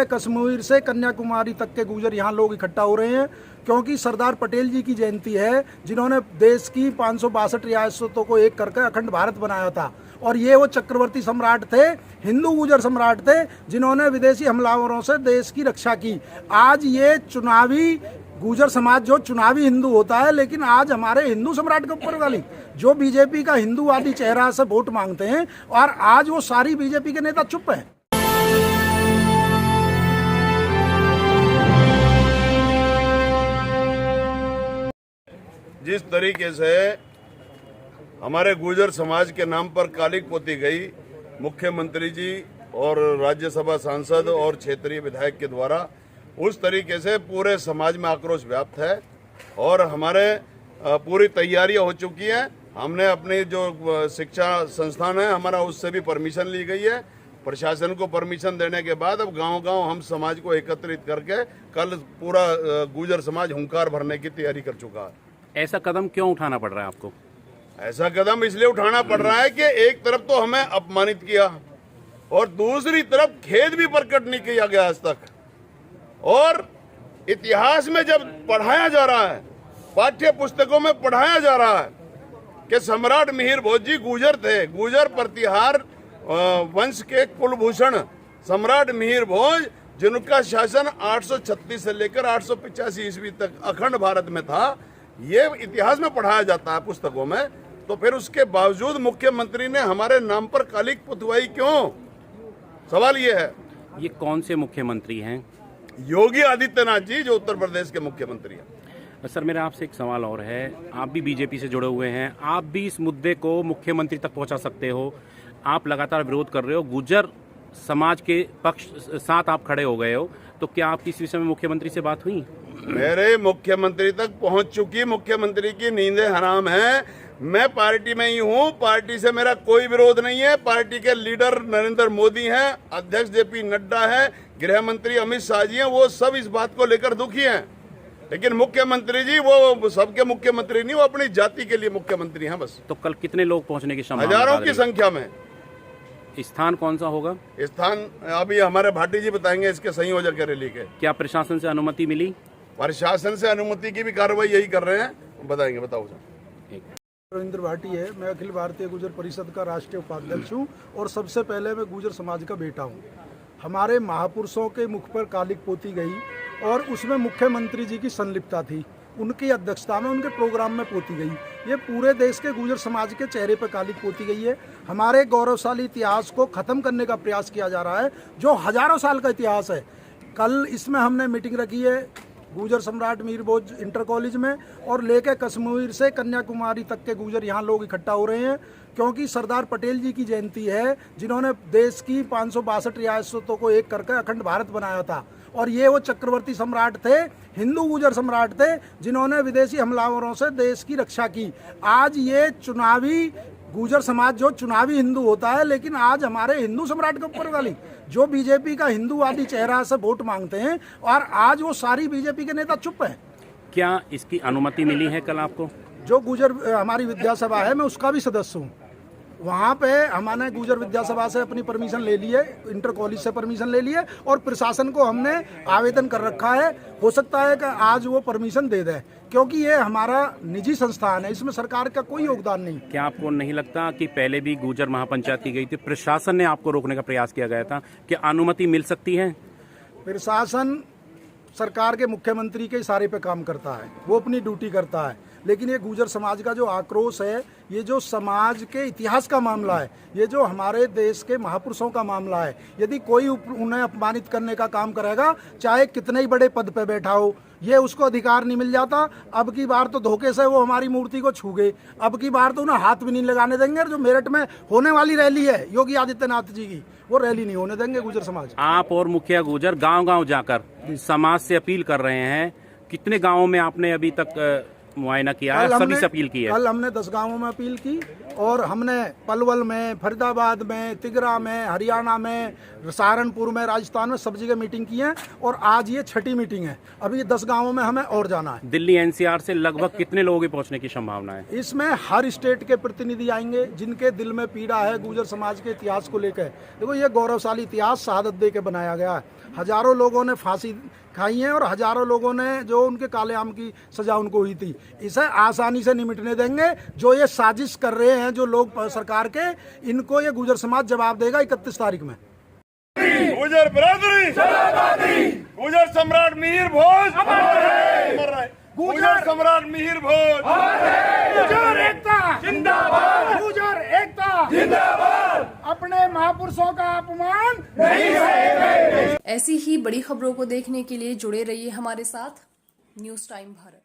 कश्मीर से कन्याकुमारी तक के गुर्जर यहाँ लोग इकट्ठा हो रहे हैं क्योंकि सरदार पटेल जी की जयंती है, जिन्होंने देश की 562 रियासतों को एक करके अखंड भारत बनाया था। और ये वो चक्रवर्ती सम्राट थे, हिंदू गुर्जर सम्राट थे, जिन्होंने विदेशी हमलावरों से देश की रक्षा की। आज ये चुनावी गुर्जर समाज जो चुनावी हिंदू होता है, लेकिन आज हमारे हिंदू सम्राट के ऊपर वाली जो बीजेपी का हिंदूवादी चेहरा से वोट मांगते हैं, और आज वो सारी बीजेपी के नेता चुप हैं। जिस तरीके से हमारे गुर्जर समाज के नाम पर कालिक पोती गई, मुख्यमंत्री जी और राज्यसभा सांसद और क्षेत्रीय विधायक के द्वारा, उस तरीके से पूरे समाज में आक्रोश व्याप्त है और हमारे पूरी तैयारियां हो चुकी हैं। हमने अपनी जो शिक्षा संस्थान है हमारा, उससे भी परमिशन ली गई है। प्रशासन को परमिशन देने के बाद अब गांव-गांव हम समाज को एकत्रित करके कल पूरा गुर्जर समाज हुंकार भरने की तैयारी कर चुका है। ऐसा कदम क्यों उठाना पड़ रहा है आपको? ऐसा कदम इसलिए उठाना पड़ रहा है कि एक तरफ तो हमें अपमानित किया और दूसरी तरफ खेद भी प्रकट नहीं किया गया आज तक। और इतिहास में जब पढ़ाया जा रहा है, पाठ्य पुस्तकों में पढ़ाया जा रहा है कि सम्राट मिहिर भोज जी गुर्जर थे, गुर्जर प्रतिहार वंश के कुलभूषण सम्राट मिहिर भोज, जिनका शासन 836 से लेकर 885 ईस्वी तक अखंड भारत में था, ये इतिहास में पढ़ाया जाता है पुस्तकों में। तो फिर उसके बावजूद मुख्यमंत्री ने हमारे नाम पर कालिक पुतवाई क्यों? सवाल ये है। ये कौन से मुख्यमंत्री हैं? योगी आदित्यनाथ जी, जो उत्तर प्रदेश के मुख्यमंत्री हैं। सर, मेरा आपसे एक सवाल और है। आप भी बीजेपी से जुड़े हुए हैं, आप भी इस मुद्दे को मुख्यमंत्री तक पहुंचा सकते हो। आप लगातार विरोध कर रहे हो, गुर्जर समाज के पक्ष साथ आप खड़े हो गए हो, तो क्या आपकी इस विषय में मुख्यमंत्री से बात हुई? मेरे मुख्यमंत्री तक पहुंच चुकी। मुख्यमंत्री की नींदें हराम हैं। मैं पार्टी में ही हूं, पार्टी से मेरा कोई विरोध नहीं है। पार्टी के लीडर नरेंद्र मोदी हैं, अध्यक्ष जेपी नड्डा है, गृह मंत्री अमित शाह जी हैं, वो सब इस बात को लेकर दुखी हैं। लेकिन मुख्यमंत्री जी वो सबके मुख्यमंत्री नहीं, वो अपनी जाति के लिए मुख्यमंत्री हैं बस। तो कल कितने लोग पहुंचने की संभावना? हजारों की संख्या में। स्थान कौन सा होगा? स्थान अभी हमारे भाटी जी बताएंगे, इसके संयोजक है रैली के। क्या प्रशासन से अनुमति मिली? प्रशासन से अनुमति की भी कार्रवाई यही कर रहे हैं, बताएंगे। बताओ सर। रविंद्र भाटी है, मैं अखिल भारतीय गुर्जर परिषद का राष्ट्रीय उपाध्यक्ष हूँ और सबसे पहले मैं गुर्जर समाज का बेटा हूँ। हमारे महापुरुषों के मुख पर कालिक पोती गई और उसमें मुख्यमंत्री जी की संलिप्तता थी। उनकी अध्यक्षता में उनके प्रोग्राम में पोती गई। ये पूरे देश के गुर्जर समाज के चेहरे पर कालिक पोती गई है। हमारे गौरवशाली इतिहास को ख़त्म करने का प्रयास किया जा रहा है, जो हजारों साल का इतिहास है। कल इसमें हमने मीटिंग रखी है गुर्जर सम्राट मिहिर भोज इंटर कॉलेज में, और लेके कश्मीर से कन्याकुमारी तक के गुर्जर यहाँ लोग इकट्ठा हो रहे हैं क्योंकि सरदार पटेल जी की जयंती है, जिन्होंने देश की 562 रियासतों को एक करके अखंड भारत बनाया था। और ये वो चक्रवर्ती सम्राट थे, हिंदू गुर्जर सम्राट थे, जिन्होंने विदेशी हमलावरों से देश की रक्षा की। आज ये चुनावी गुर्जर समाज जो चुनावी हिंदू होता है, लेकिन आज हमारे हिंदू सम्राट के ऊपर वाली जो बीजेपी का हिंदूवादी चेहरा से वोट मांगते हैं, और आज वो सारी बीजेपी के नेता चुप हैं। क्या इसकी अनुमति मिली है कल आपको? जो गुर्जर हमारी विद्या सभा है, मैं उसका भी सदस्य हूँ। वहाँ पे हमने गुर्जर विद्या सभा से अपनी परमिशन ले ली है, इंटर कॉलेज से परमिशन ले ली है, और प्रशासन को हमने आवेदन कर रखा है। हो सकता है कि आज वो परमिशन दे दे, क्योंकि ये हमारा निजी संस्थान है, इसमें सरकार का कोई योगदान नहीं। क्या आपको नहीं लगता कि पहले भी गुर्जर महापंचायत की गई थी, प्रशासन ने आपको रोकने का प्रयास किया गया था, कि अनुमति मिल सकती है? प्रशासन सरकार के मुख्यमंत्री के इशारे पे काम करता है, वो अपनी ड्यूटी करता है। लेकिन ये गुर्जर समाज का जो आक्रोश है, ये जो समाज के इतिहास का मामला है, ये जो हमारे देश के महापुरुषों का मामला है, यदि कोई उन्हें अपमानित करने का काम करेगा, चाहे कितने ही बड़े पद पे बैठा हो, ये उसको अधिकार नहीं मिल जाता। अब की बार तो धोखे से वो हमारी मूर्ति को छू गए, अब की बार तो उन्हें हाथ भी नहीं लगाने देंगे। जो मेरठ में होने वाली रैली है योगी आदित्यनाथ जी की, वो रैली नहीं होने देंगे गुर्जर समाज। आप और मुखिया गुर्जर गांव-गांव जाकर समाज से अपील कर रहे हैं। कितने गाँवों में आपने अभी तक मुआयना किया है, सभी से अपील की है? कल हमने 10 गांवों में अपील की और हमने पलवल में, फरीदाबाद में, तिगरा में, हरियाणा में, सहारनपुर में, राजस्थान में सब जगह मीटिंग की है और आज ये 6ठी मीटिंग है। अभी 10 गांवों में हमें और जाना है। दिल्ली एनसीआर से लगभग कितने लोगों के पहुंचने की संभावना है? इसमें हर स्टेट के प्रतिनिधि आएंगे जिनके दिल में पीड़ा है गुर्जर समाज के इतिहास को लेकर। देखो ये गौरवशाली इतिहास शहादत दे के बनाया गया है। हजारों लोगों ने फांसी खाई है और हजारों लोगों ने जो उनके काले आम की सजा उनको हुई थी, इसे आसानी से नहीं मिटने देंगे। जो ये साजिश कर रहे हैं जो लोग सरकार के, इनको ये गुर्जर समाज जवाब देगा 31 तारीख में। गुर्जर बिरादरी, गुर्जर सम्राट मिहिर भोज अमर है, गुर्जर सम्राट मिहिर भोज, गुर्जर एकता जिंदाबाद, गुर्जर एकता जिंदाबाद। अपने महापुरुषों का अपमान नहीं सहेंगे। ऐसी ही बड़ी खबरों को देखने के लिए जुड़े रहिए हमारे साथ। News time Bharat.